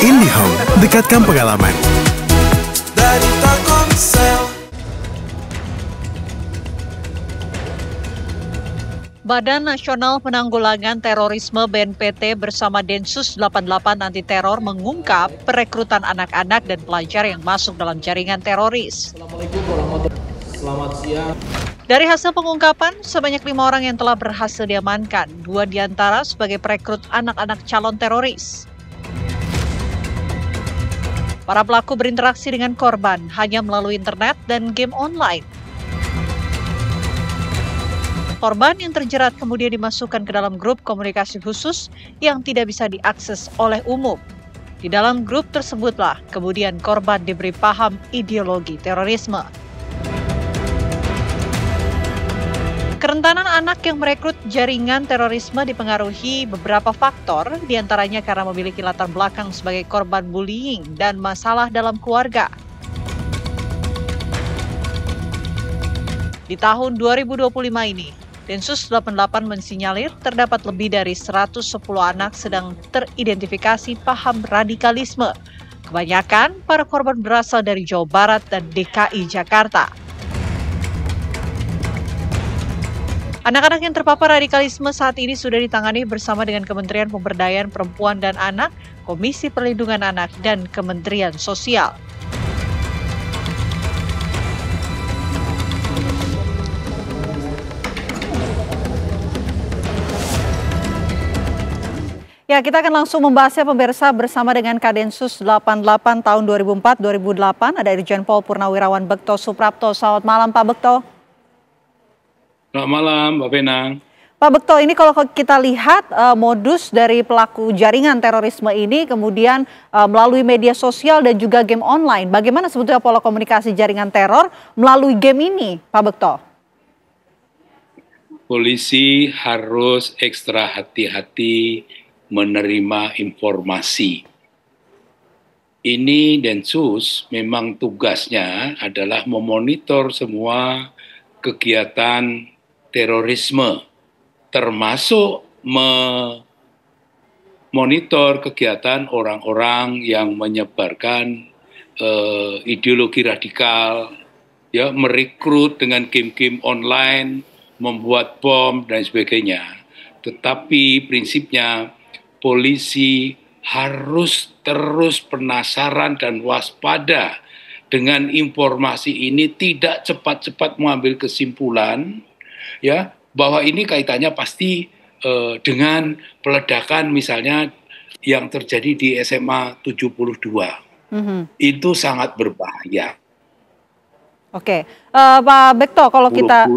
IndiHome, dekatkan pengalaman. Dari Telkomsel. Badan Nasional Penanggulangan Terorisme BNPT bersama Densus 88 Anti Teror mengungkap perekrutan anak-anak dan pelajar yang masuk dalam jaringan teroris. Assalamualaikum warahmatullahi wabarakatuh. Selamat siang. Dari hasil pengungkapan, sebanyak 5 orang yang telah berhasil diamankan, 2 diantara sebagai perekrut anak-anak calon teroris. Para pelaku berinteraksi dengan korban hanya melalui internet dan game online. Korban yang terjerat kemudian dimasukkan ke dalam grup komunikasi khusus yang tidak bisa diakses oleh umum. Di dalam grup tersebutlah kemudian korban diberi paham ideologi terorisme. Kerentanan anak yang merekrut jaringan terorisme dipengaruhi beberapa faktor, diantaranya karena memiliki latar belakang sebagai korban bullying dan masalah dalam keluarga. Di tahun 2025 ini, Densus 88 mensinyalir terdapat lebih dari 110 anak sedang teridentifikasi paham radikalisme. Kebanyakan para korban berasal dari Jawa Barat dan DKI Jakarta. Anak-anak yang terpapar radikalisme saat ini sudah ditangani bersama dengan Kementerian Pemberdayaan Perempuan dan Anak, Komisi Perlindungan Anak, dan Kementerian Sosial. Ya, kita akan langsung membahasnya pemirsa bersama dengan Kadensus 88 tahun 2004-2008. Ada Irjen Pol Purnawirawan Bekto Suprapto. Selamat malam Pak Bekto. Selamat malam Mbak Benang. Pak Bekto, ini kalau kita lihat modus dari pelaku jaringan terorisme ini kemudian melalui media sosial dan juga game online. Bagaimana sebetulnya pola komunikasi jaringan teror melalui game ini Pak Bekto? Polisi harus ekstra hati-hati menerima informasi. Ini Densus memang tugasnya adalah memonitor semua kegiatan terorisme, termasuk memonitor kegiatan orang-orang yang menyebarkan ideologi radikal, ya, merekrut dengan game-game online, membuat bom dan sebagainya. Tetapi prinsipnya polisi harus terus penasaran dan waspada dengan informasi ini, tidak cepat-cepat mengambil kesimpulan, ya, bahwa ini kaitannya pasti dengan peledakan misalnya yang terjadi di SMA 72. Itu sangat berbahaya. Oke, Pak Bekto, kalau kita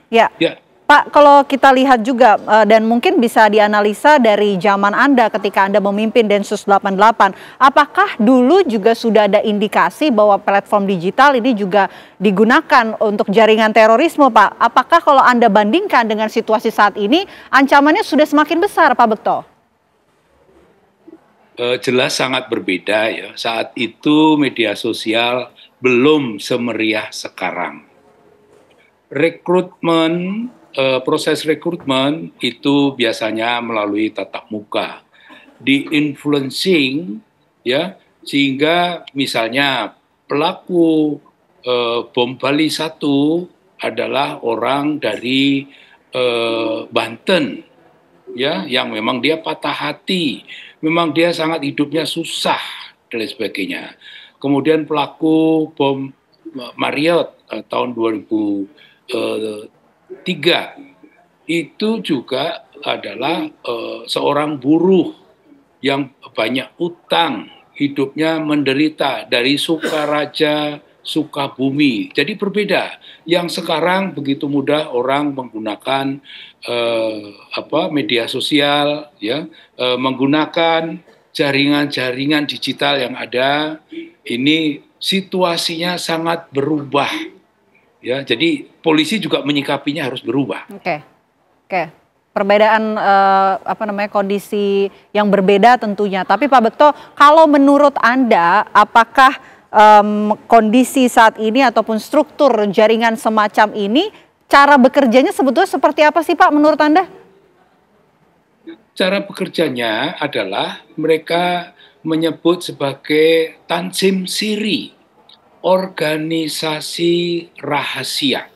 Ya. Pak, kalau kita lihat juga dan mungkin bisa dianalisa dari zaman Anda ketika Anda memimpin Densus 88, apakah dulu juga sudah ada indikasi bahwa platform digital ini juga digunakan untuk jaringan terorisme, Pak? Apakah kalau Anda bandingkan dengan situasi saat ini, ancamannya sudah semakin besar, Pak Bekto? Jelas sangat berbeda ya. Saat itu media sosial belum semeriah sekarang. Proses rekrutmen itu biasanya melalui tatap muka, di-influencing, ya, sehingga misalnya pelaku bom Bali 1 adalah orang dari Banten, ya, yang memang dia patah hati, memang dia sangat hidupnya susah dan sebagainya. Kemudian pelaku bom Marriott tahun 2003 itu juga adalah seorang buruh yang banyak utang, hidupnya menderita dari Sukaraja, Sukabumi. Jadi berbeda. Yang sekarang begitu mudah orang menggunakan media sosial, ya, menggunakan jaringan-jaringan digital yang ada. Ini situasinya sangat berubah. Ya, jadi polisi juga menyikapinya harus berubah. Oke. Perbedaan kondisi yang berbeda tentunya. Tapi Pak Bekto, kalau menurut Anda, apakah kondisi saat ini ataupun struktur jaringan semacam ini, cara bekerjanya sebetulnya seperti apa sih Pak menurut Anda? Cara bekerjanya adalah mereka menyebut sebagai Tanzim Siri, organisasi rahasia.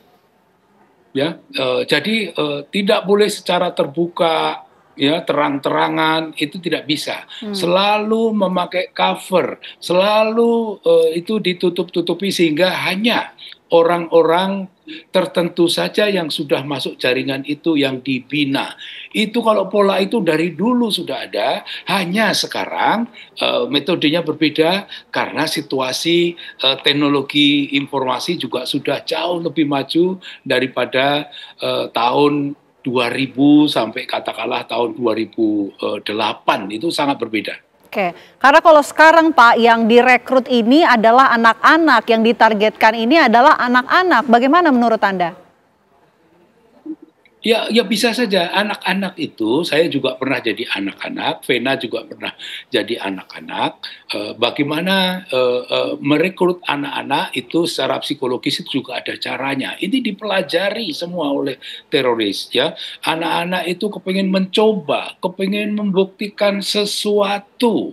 Ya, jadi tidak boleh secara terbuka, ya, terang-terangan, itu tidak bisa. Selalu memakai cover, selalu itu ditutup-tutupi sehingga hanya orang-orang tertentu saja yang sudah masuk jaringan itu yang dibina. Itu kalau pola itu dari dulu sudah ada, hanya sekarang metodenya berbeda karena situasi teknologi informasi juga sudah jauh lebih maju daripada tahun 2000 sampai katakanlah tahun 2008, itu sangat berbeda. Oke, karena kalau sekarang Pak yang direkrut ini adalah anak-anak, yang ditargetkan ini adalah anak-anak. Bagaimana menurut Anda? Ya, ya bisa saja. Anak-anak itu, saya juga pernah jadi anak-anak, Vena juga pernah jadi anak-anak. Bagaimana merekrut anak-anak itu secara psikologis itu juga ada caranya. Ini dipelajari semua oleh teroris, ya. Anak-anak itu kepingin mencoba, kepingin membuktikan sesuatu.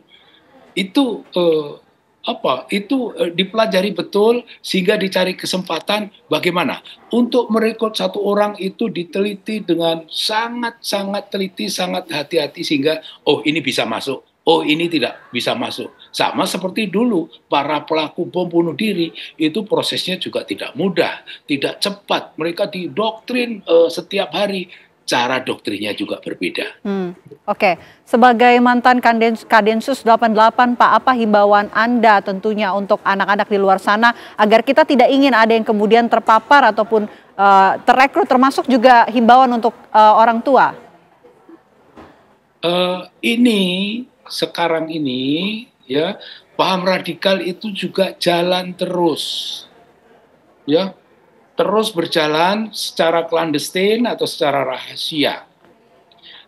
Itu dipelajari betul sehingga dicari kesempatan bagaimana untuk merekrut satu orang itu diteliti dengan sangat-sangat teliti, sangat hati-hati sehingga ini bisa masuk, ini tidak bisa masuk. Sama seperti dulu para pelaku bom bunuh diri itu prosesnya juga tidak mudah, tidak cepat. Mereka didoktrin setiap hari. Cara doktrinnya juga berbeda. Oke, sebagai mantan Kadensus 88 Pak, apa himbauan Anda tentunya untuk anak-anak di luar sana agar kita tidak ingin ada yang kemudian terpapar ataupun terekrut, termasuk juga himbauan untuk orang tua? Sekarang ini ya, paham radikal itu juga jalan terus. Ya, terus berjalan secara clandestine atau secara rahasia.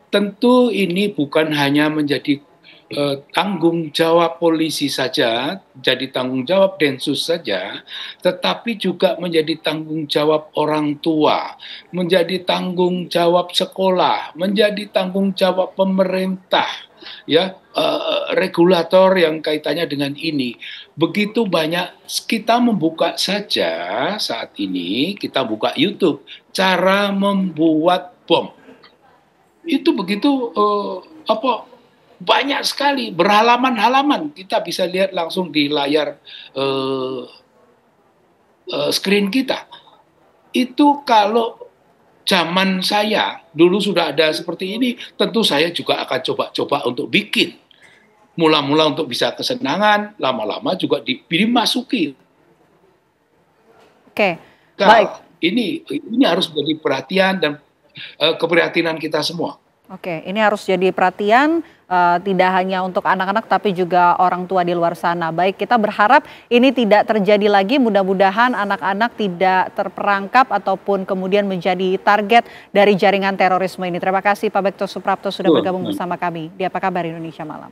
Tentu ini bukan hanya menjadi tanggung jawab polisi saja, jadi tanggung jawab Densus saja, tetapi juga menjadi tanggung jawab orang tua, menjadi tanggung jawab sekolah, menjadi tanggung jawab pemerintah, ya, regulator yang kaitannya dengan ini. Begitu banyak, kita membuka saja saat ini, kita buka YouTube, cara membuat bom. Itu begitu banyak sekali, berhalaman-halaman. Kita bisa lihat langsung di layar screen kita. Itu kalau zaman saya dulu sudah ada seperti ini, tentu saya juga akan coba-coba untuk bikin. Mula-mula untuk bisa kesenangan, lama-lama juga dimasuki. Oke, baik. Ini harus menjadi perhatian dan keprihatinan kita semua. Oke, ini harus jadi perhatian tidak hanya untuk anak-anak tapi juga orang tua di luar sana. Baik, kita berharap ini tidak terjadi lagi. Mudah-mudahan anak-anak tidak terperangkap ataupun kemudian menjadi target dari jaringan terorisme ini. Terima kasih Pak Bekto Suprapto sudah bergabung bersama kami di Apa Kabar Indonesia Malam.